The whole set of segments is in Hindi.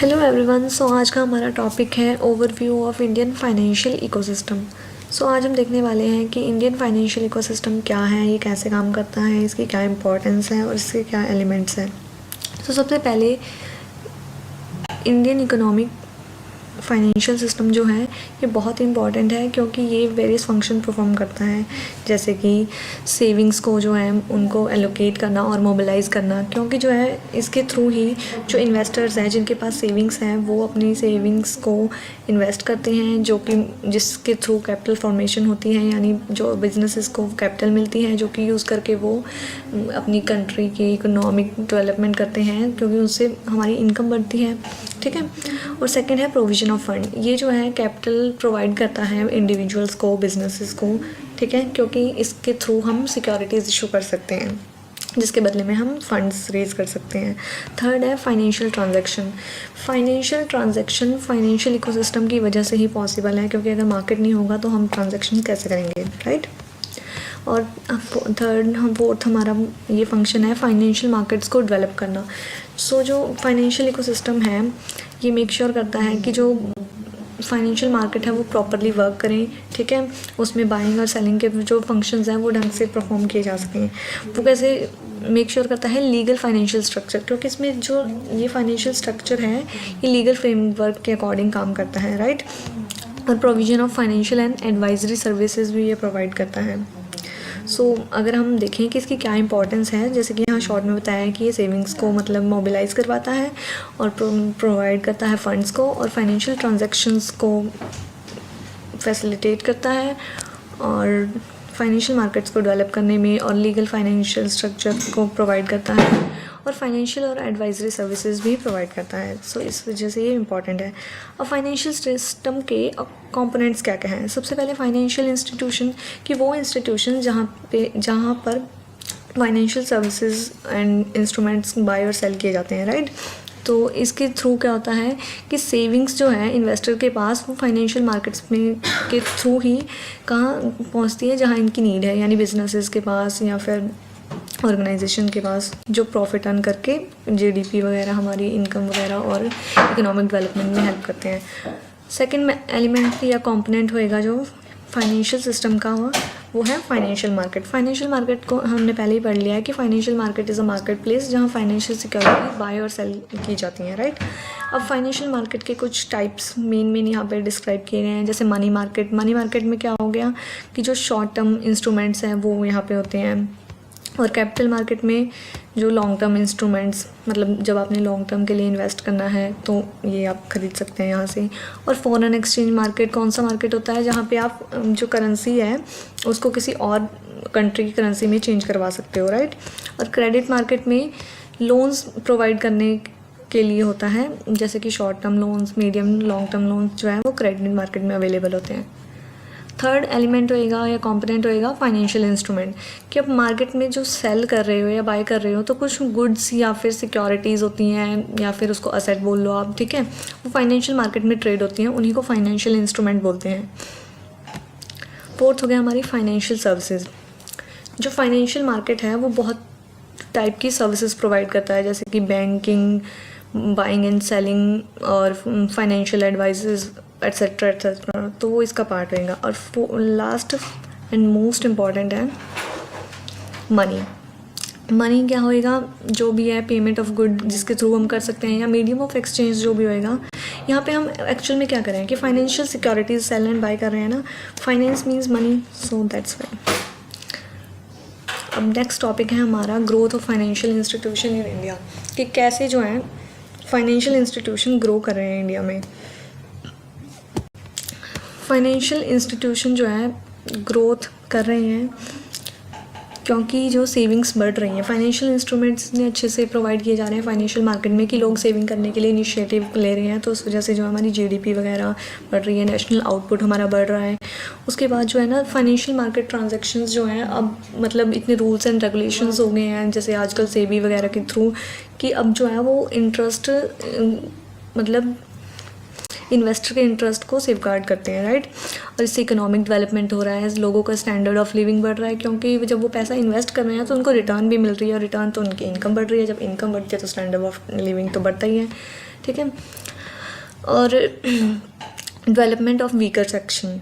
Hello everyone. आज का हमारा टॉपिक है overview of Indian financial ecosystem. आज हम देखने वाले हैं कि इंडियन फाइनेंशियल इकोसिस्टम क्या है, ये कैसे काम करता है, इसकी क्या इंपॉर्टेंस है और इसके क्या एलिमेंट्स हैं। सबसे पहले इंडियन इकोनॉमिक फाइनेंशियल सिस्टम जो है ये बहुत इंपॉर्टेंट है क्योंकि ये वेरियस फंक्शन परफॉर्म करता है, जैसे कि सेविंग्स को जो है उनको एलोकेट करना और मोबिलाइज़ करना, क्योंकि जो है इसके थ्रू ही जो इन्वेस्टर्स हैं जिनके पास सेविंग्स हैं वो अपनी सेविंग्स को इन्वेस्ट करते हैं, जो कि जिसके थ्रू कैपिटल फॉर्मेशन होती है, यानी जो बिजनेसेस को कैपिटल मिलती है जो कि यूज़ करके वो अपनी कंट्री की इकोनॉमिक डेवलपमेंट करते हैं, क्योंकि उससे हमारी इनकम बढ़ती है। ठीक है। और सेकंड है प्रोविजन ऑफ फंड। ये जो है कैपिटल प्रोवाइड करता है इंडिविजुअल्स को, बिजनेसेस को। ठीक है, क्योंकि इसके थ्रू हम सिक्योरिटीज़ इशू कर सकते हैं जिसके बदले में हम फंड्स रेज कर सकते हैं। थर्ड है फाइनेंशियल ट्रांजैक्शन। फाइनेंशियल इकोसिस्टम की वजह से ही पॉसिबल है, क्योंकि अगर मार्केट नहीं होगा तो हम ट्रांजैक्शन कैसे करेंगे, राइट। और फोर्थ हमारा ये फंक्शन है फाइनेंशियल मार्केट्स को डेवलप करना। जो फाइनेंशियल इकोसिस्टम है ये मेक श्योर करता है कि जो फाइनेंशियल मार्केट है वो प्रॉपरली वर्क करें। ठीक है, उसमें बाइंग और सेलिंग के जो फंक्शंस हैं वो ढंग से परफॉर्म किए जा सकें। वो कैसे मेक श्योर करता है, लीगल फाइनेंशियल स्ट्रक्चर, क्योंकि इसमें जो ये फाइनेंशियल स्ट्रक्चर है ये लीगल फ्रेमवर्क के अकॉर्डिंग काम करता है, राइट। और provision of financial and advisory services भी ये प्रोवाइड करता है। अगर हम देखें कि इसकी क्या इंपॉर्टेंस है, जैसे कि यहाँ शॉर्ट में बताया है कि ये सेविंग्स को मतलब मोबिलाइज़ करवाता है और प्रोवाइड करता है फंड्स को, और फाइनेंशियल ट्रांजैक्शंस को फैसिलिटेट करता है, और फाइनेंशियल मार्केट्स को डेवलप करने में और लीगल फाइनेंशियल स्ट्रक्चर को प्रोवाइड करता है, और फाइनेंशियल और एडवाइजरी सर्विसेज भी प्रोवाइड करता है। इस वजह से ये इंपॉर्टेंट है। अब फाइनेंशियल सिस्टम के कंपोनेंट्स क्या क्या हैं। सबसे पहले फाइनेंशियल इंस्टीट्यूशन, कि वो इंस्टीट्यूशन जहाँ पर financial services and instruments buy और सेल किए जाते हैं, राइट। तो इसके थ्रू क्या होता है कि सेविंग्स जो है इन्वेस्टर के पास वो फाइनेंशियल मार्केट्स में के थ्रू ही कहाँ पहुँचती है, जहाँ इनकी नीड है, यानी बिजनेसेस के पास या फिर ऑर्गेनाइजेशन के पास, जो प्रॉफिट अर्न करके जीडीपी वगैरह, हमारी इनकम वगैरह और इकोनॉमिक डेवलपमेंट में हेल्प करते हैं। सेकंड एलिमेंट या कंपोनेंट होएगा जो फाइनेंशियल सिस्टम का वो है फाइनेंशियल मार्केट। फाइनेंशियल मार्केट को हमने पहले ही पढ़ लिया है कि financial market is a market place जहाँ फाइनेंशियल सिक्योरिटी बाय और सेल की जाती हैं, राइट। अब फाइनेंशियल मार्केट के कुछ टाइप्स मेन यहाँ पे डिस्क्राइब किए गए हैं, जैसे मनी मार्केट। मनी मार्केट में क्या हो गया कि जो शॉर्ट टर्म इंस्ट्रूमेंट्स हैं वो यहाँ पे होते हैं, और कैपिटल मार्केट में जो लॉन्ग टर्म इंस्ट्रूमेंट्स, मतलब जब आपने लॉन्ग टर्म के लिए इन्वेस्ट करना है तो ये आप ख़रीद सकते हैं यहाँ से। और फॉरेन एक्सचेंज मार्केट कौन सा मार्केट होता है, जहाँ पे आप जो करेंसी है उसको किसी और कंट्री की करेंसी में चेंज करवा सकते हो, राइट। और क्रेडिट मार्केट में लोन्स प्रोवाइड करने के लिए होता है, जैसे कि short term loans, medium long term loans जो है वो क्रेडिट मार्केट में अवेलेबल होते हैं। थर्ड एलिमेंट होएगा या कंपोनेंट होएगा फाइनेंशियल इंस्ट्रूमेंट, कि आप मार्केट में जो सेल कर रहे हो या बाय कर रहे हो तो कुछ गुड्स या फिर सिक्योरिटीज़ होती हैं, या फिर उसको असेट बोल लो आप, ठीक है, वो फाइनेंशियल मार्केट में ट्रेड होती हैं, उन्हीं को फाइनेंशियल इंस्ट्रूमेंट बोलते हैं। फोर्थ हो गया हमारी फाइनेंशियल सर्विसेज। जो फाइनेंशियल मार्केट है वो बहुत टाइप की सर्विसेज प्रोवाइड करता है, जैसे कि बैंकिंग, बाइंग एंड सेलिंग और फाइनेंशियल एडवाइसेस एट्सेट्रा एट्सेट्रा, तो वो इसका पार्ट रहेगा। और लास्ट एंड मोस्ट इम्पॉर्टेंट है मनी। मनी क्या होएगा, जो भी है पेमेंट ऑफ गुड जिसके थ्रू हम कर सकते हैं, या मीडियम ऑफ एक्सचेंज जो भी होएगा। यहाँ पे हम एक्चुअल में क्या कर रहे हैं कि financial securities sell and buy कर रहे हैं ना, finance means money, so that's why. अब नेक्स्ट टॉपिक है हमारा growth of financial institution in India, कि कैसे जो है फाइनेंशियल इंस्टीट्यूशन ग्रो कर रहे हैं इंडिया में। फाइनेंशियल इंस्टीट्यूशन जो है ग्रोथ कर रहे हैं क्योंकि जो सेविंग्स बढ़ रही हैं, फाइनेंशियल इंस्ट्रूमेंट्स ने अच्छे से प्रोवाइड किए जा रहे हैं फाइनेंशियल मार्केट में, कि लोग सेविंग करने के लिए इनिशिएटिव ले रहे हैं, तो उस वजह से जो हमारी जीडीपी वगैरह बढ़ रही है, नेशनल आउटपुट हमारा बढ़ रहा है। उसके बाद जो है ना फाइनेंशियल मार्केट ट्रांजैक्शंस जो हैं अब मतलब इतने रूल्स एंड रेगुलेशंस हो गए हैं, जैसे आजकल सेबी वगैरह के थ्रू, कि अब जो है वो इंटरेस्ट मतलब इन्वेस्टर के इंटरेस्ट को सेफगार्ड करते हैं, राइट। और इससे इकोनॉमिक डेवलपमेंट हो रहा है, लोगों का स्टैंडर्ड ऑफ लिविंग बढ़ रहा है, क्योंकि जब वो पैसा इन्वेस्ट कर रहे हैं तो उनको रिटर्न भी मिल रही है, और रिटर्न तो उनकी इनकम बढ़ रही है, जब इनकम बढ़ती है तो स्टैंडर्ड ऑफ लिविंग तो बढ़ता ही है, ठीक है। और development of weaker section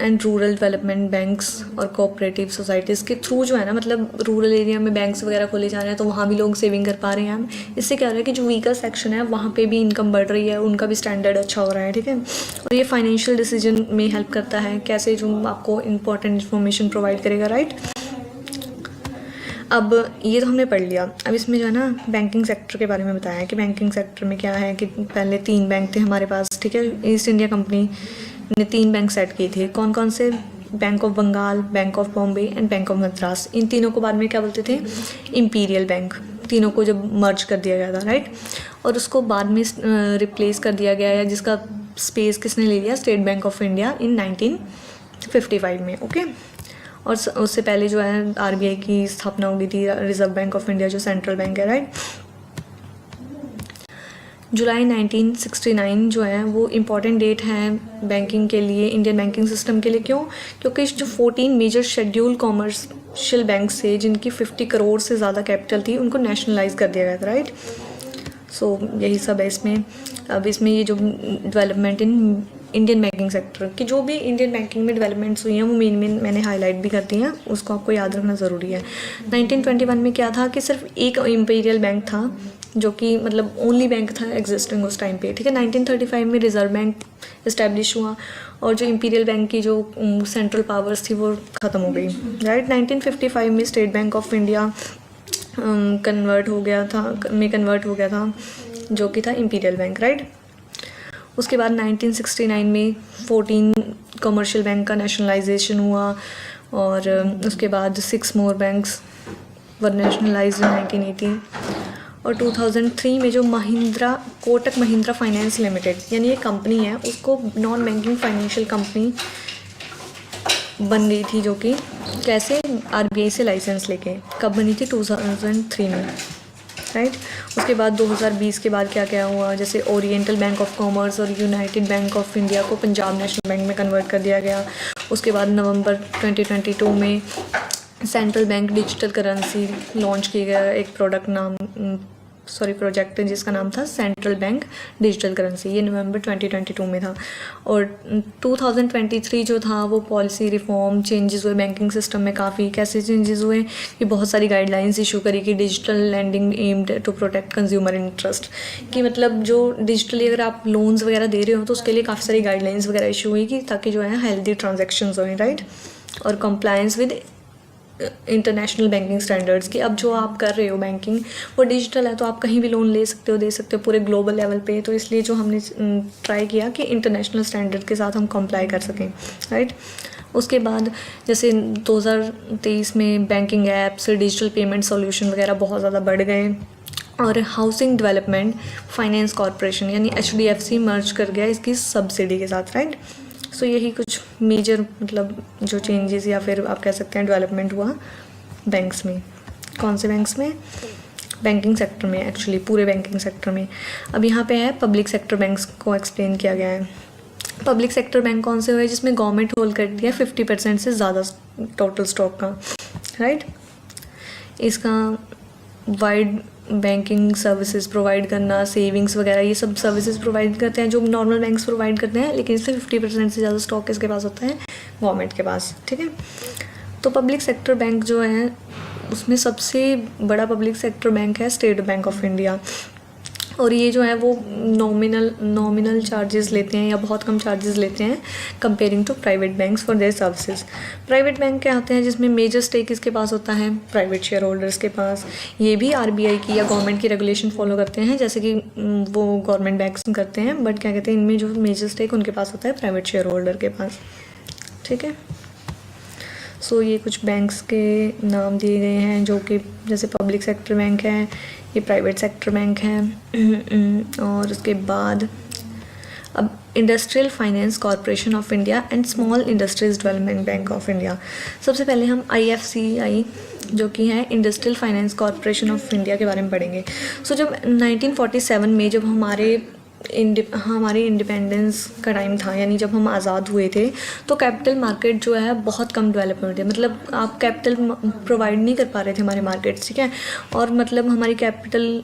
and rural development banks और कोऑपरेटिव सोसाइटीज़ के थ्रू जो है ना, मतलब रूरल एरिया में बैंक्स वगैरह खोले जा रहे हैं तो वहाँ भी लोग सेविंग कर पा रहे हैं। इससे क्या हो रहा है कि जो वीकर सेक्शन है वहाँ पे भी इनकम बढ़ रही है, उनका भी स्टैंडर्ड अच्छा हो रहा है, ठीक है। और ये फाइनेंशियल डिसीजन में हेल्प करता है, कैसे जो आपको इंपॉर्टेंट इन्फॉर्मेशन प्रोवाइड करेगा, राइट। अब ये तो हमने पढ़ लिया। अब इसमें जो है ना बैंकिंग सेक्टर के बारे में बताया है कि बैंकिंग सेक्टर में क्या है कि पहले 3 बैंक थे हमारे पास, ठीक है। ईस्ट इंडिया कंपनी ने 3 बैंक सेट किए थे। कौन कौन से? Bank of Bengal, Bank of Bombay and Bank of Madras. इन तीनों को बाद में क्या बोलते थे? Imperial Bank. तीनों को जब मर्ज कर दिया गया था, राइट। और उसको बाद में रिप्लेस कर दिया गया है, जिसका स्पेस किसने ले लिया? State bank of India in 1955 में, ओके। और उससे पहले जो है आरबीआई की स्थापना हो गई थी, रिजर्व बैंक ऑफ इंडिया, जो सेंट्रल बैंक है, राइट। जुलाई 1969 जो है वो इम्पॉर्टेंट डेट है बैंकिंग के लिए, इंडियन बैंकिंग सिस्टम के लिए। क्यों? क्योंकि जो 14 मेजर शेड्यूल कॉमर्शियल बैंक से जिनकी 50 करोड़ से ज़्यादा कैपिटल थी, उनको नेशनलाइज कर दिया गया था, राइट। सो यही सब है इसमें। अब इसमें ये जो development in Indian banking sector की, जो भी इंडियन बैंकिंग में डेवलपमेंट्स हुई हैं वो मेन मैंने हाईलाइट भी कर दी हैं, उसको आपको याद रखना ज़रूरी है। 1921 में क्या था कि सिर्फ एक इम्पीरियल बैंक था, जो कि मतलब ओनली बैंक था एग्जिस्टिंग उस टाइम पे, ठीक है। 1935 में रिजर्व बैंक इस्टेब्लिश हुआ और जो इम्पीरियल बैंक की जो सेंट्रल पावर्स थी वो ख़त्म हो गई, राइट। 1955 में state bank of India convert हो गया था, जो कि था इम्पीरियल बैंक, राइट। उसके बाद 1969 में 14 कमर्शियल बैंक का नेशनलाइजेशन हुआ और उसके बाद 6 मोर बैंक्स वर नेशनलाइज्ड इन 1980। और 2003 में जो कोटक महिंद्रा फाइनेंस लिमिटेड यानी ये कंपनी है, उसको नॉन बैंकिंग फाइनेंशियल कंपनी बन गई थी, जो कि कैसे? आरबीआई से लाइसेंस लेके। कब बनी थी? 2003 में, राइट। उसके बाद 2020 के बाद क्या क्या हुआ? जैसे ओरिएंटल बैंक ऑफ कॉमर्स और यूनाइटेड बैंक ऑफ इंडिया को पंजाब नेशनल बैंक में कन्वर्ट कर दिया गया। उसके बाद नवंबर 2022 में central bank digital currency launch किया गया, एक प्रोजेक्ट जिसका नाम था सेंट्रल बैंक डिजिटल करेंसी। ये नवंबर 2022 में था। और 2023 जो था वो पॉलिसी रिफॉर्म चेंजेस हुए बैंकिंग सिस्टम में। काफ़ी कैसे चेंजेस हुए कि बहुत सारी गाइडलाइंस इशू करी कि digital lending aimed to protect consumer interest, कि मतलब जो डिजिटली अगर आप लोन्स वगैरह दे रहे हो तो उसके लिए काफ़ी सारी गाइडलाइंस वगैरह इशू हुई कि ताकि जो है हेल्दी ट्रांजेक्शन्स हों, राइट। और compliance with international banking standards की। अब जो आप कर रहे हो बैंकिंग वो डिजिटल है, तो आप कहीं भी लोन ले सकते हो, दे सकते हो पूरे ग्लोबल लेवल पे। तो इसलिए जो हमने ट्राई किया कि इंटरनेशनल स्टैंडर्ड के साथ हम कंप्लाई कर सकें, राइट। उसके बाद जैसे 2023 में banking apps, digital payment solution वगैरह बहुत ज़्यादा बढ़ गए। और हाउसिंग डेवलपमेंट फाइनेंस कॉरपोरेशन यानी HDFC मर्ज कर गया इसकी सब्सिडी के साथ, राइट। सो यही कुछ मेजर मतलब जो चेंजेस या फिर आप कह सकते हैं डेवलपमेंट हुआ बैंक्स में। कौन से बैंक्स में? बैंकिंग सेक्टर में, एक्चुअली पूरे बैंकिंग सेक्टर में। अब यहाँ पे है पब्लिक सेक्टर बैंक्स को एक्सप्लेन किया गया है। पब्लिक सेक्टर बैंक कौन से हुए? जिसमें गवर्नमेंट होल्ड करती है 50% से ज़्यादा टोटल स्टॉक का, राइट। इसका वाइड बैंकिंग सर्विसेज प्रोवाइड करना, सेविंग्स वगैरह ये सब सर्विसेज प्रोवाइड करते हैं जो नॉर्मल बैंक्स प्रोवाइड करते हैं, लेकिन इससे 50% से ज़्यादा स्टॉक किसके पास होता है? गवर्नमेंट के पास, ठीक है। तो पब्लिक सेक्टर बैंक जो है उसमें सबसे बड़ा पब्लिक सेक्टर बैंक है स्टेट बैंक ऑफ इंडिया। और ये जो है वो नॉमिनल चार्जेस लेते हैं या बहुत कम चार्जेस लेते हैं comparing to private banks for their services. Private bank क्या आते हैं जिसमें मेजर स्टेक किसके पास होता है? प्राइवेट शेयर होल्डर्स के पास। ये भी आरबीआई की या गवर्नमेंट की रेगुलेशन फॉलो करते हैं जैसे कि वो गवर्नमेंट बैंक्स करते हैं, बट क्या कहते हैं इनमें जो मेजर स्टेक उनके पास होता है प्राइवेट शेयर होल्डर के पास, ठीक है। सो ये कुछ बैंक्स के नाम दिए गए हैं जो कि जैसे पब्लिक सेक्टर बैंक है, ये प्राइवेट सेक्टर बैंक है। और उसके बाद अब industrial finance corporation of India and small industries development bank of India. सबसे पहले हम IFCI जो कि है industrial finance corporation of India के बारे में पढ़ेंगे। सो जब 1947 में जब हमारे इंडिपेंडेंस का टाइम था, यानी जब हम आज़ाद हुए थे, तो कैपिटल मार्केट जो है बहुत कम डेवलपमेंट है। मतलब आप कैपिटल प्रोवाइड नहीं कर पा रहे थे हमारे मार्केट्स, ठीक है। और मतलब हमारी कैपिटल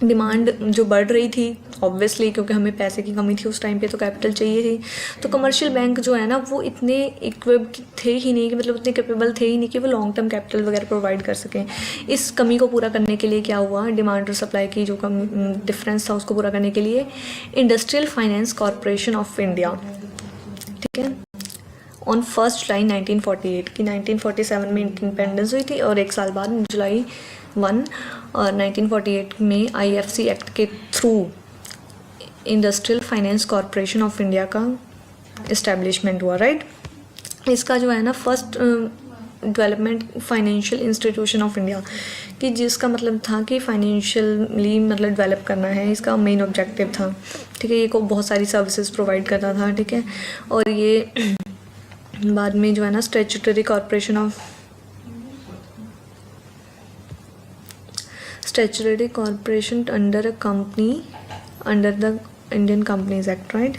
डिमांड जो बढ़ रही थी ऑब्वियसली, क्योंकि हमें पैसे की कमी थी उस टाइम पे, तो कैपिटल चाहिए थी। तो कमर्शियल बैंक जो है ना वो इतने इक्विप्ड थे ही नहीं, कि मतलब उतने कैपेबल थे ही नहीं कि वो लॉन्ग टर्म कैपिटल वगैरह प्रोवाइड कर सकें। इस कमी को पूरा करने के लिए क्या हुआ, डिमांड और सप्लाई की जो डिफरेंस था उसको पूरा करने के लिए industrial finance corporation of India, ठीक है, ऑन 1 जुलाई 1948 की 1947 में इंडिपेंडेंस हुई थी, और एक साल बाद जुलाई 1 और 1948 में IFC एक्ट के through industrial finance corporation of India का इस्टेब्लिशमेंट हुआ, राइट। इसका जो है ना first development financial institution of India, कि जिसका मतलब था कि फाइनेंशियली मतलब डेवलप करना है, इसका मेन ऑब्जेक्टिव था, ठीक है। ये को बहुत सारी सर्विसेज प्रोवाइड करता था, ठीक है। और ये बाद में जो है ना statutory corporation under a company under the Indian companies act, right.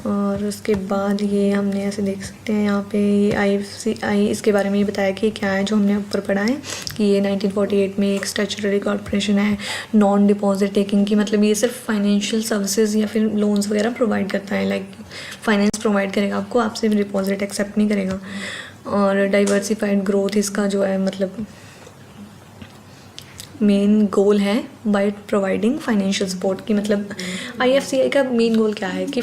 और उसके बाद ये हमने ऐसे देख सकते हैं यहाँ पे IFCI, इसके बारे में ये बताया कि क्या है जो हमने ऊपर पढ़ा है, कि ये 1948 में एक स्टैट्यूटरी कॉरपोरेशन है नॉन डिपॉजिट टेकिंग की, मतलब ये सिर्फ फाइनेंशियल सर्विसेज या फिर लोन्स वगैरह प्रोवाइड करता है, लाइक फाइनेंस प्रोवाइड करेगा आपको, आपसे डिपॉजिट एक्सेप्ट नहीं करेगा। और डाइवर्सिफाइड ग्रोथ इसका जो है मतलब मेन गोल है बाय प्रोवाइडिंग फाइनेंशियल सपोर्ट की, मतलब IFCI का मेन गोल क्या है कि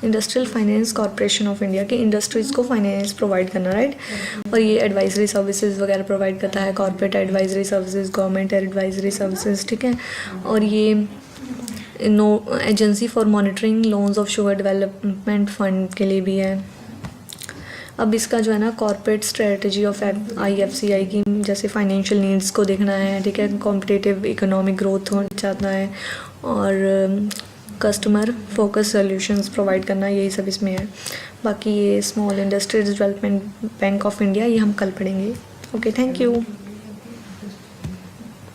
industrial finance corporation of India की इंडस्ट्रीज़ को फाइनेंस प्रोवाइड करना, राइट। और ये एडवाइजरी सर्विसेज वगैरह प्रोवाइड करता है, corporate advisory services, government advisory services, ठीक है। और ये agency for monitoring loans of sugar development fund के लिए भी है। अब इसका जो है ना कॉर्पोरेट स्ट्रेटजी ऑफ IFCI की, जैसे फाइनेंशियल नीड्स को देखना है, ठीक है, कॉम्पिटिटिव इकोनॉमिक ग्रोथ हो चाहता है, और कस्टमर फोकस सॉल्यूशंस प्रोवाइड करना, यही सब इसमें है। बाकी ये small industries development bank of India ये हम कल पढ़ेंगे। Okay, thank you.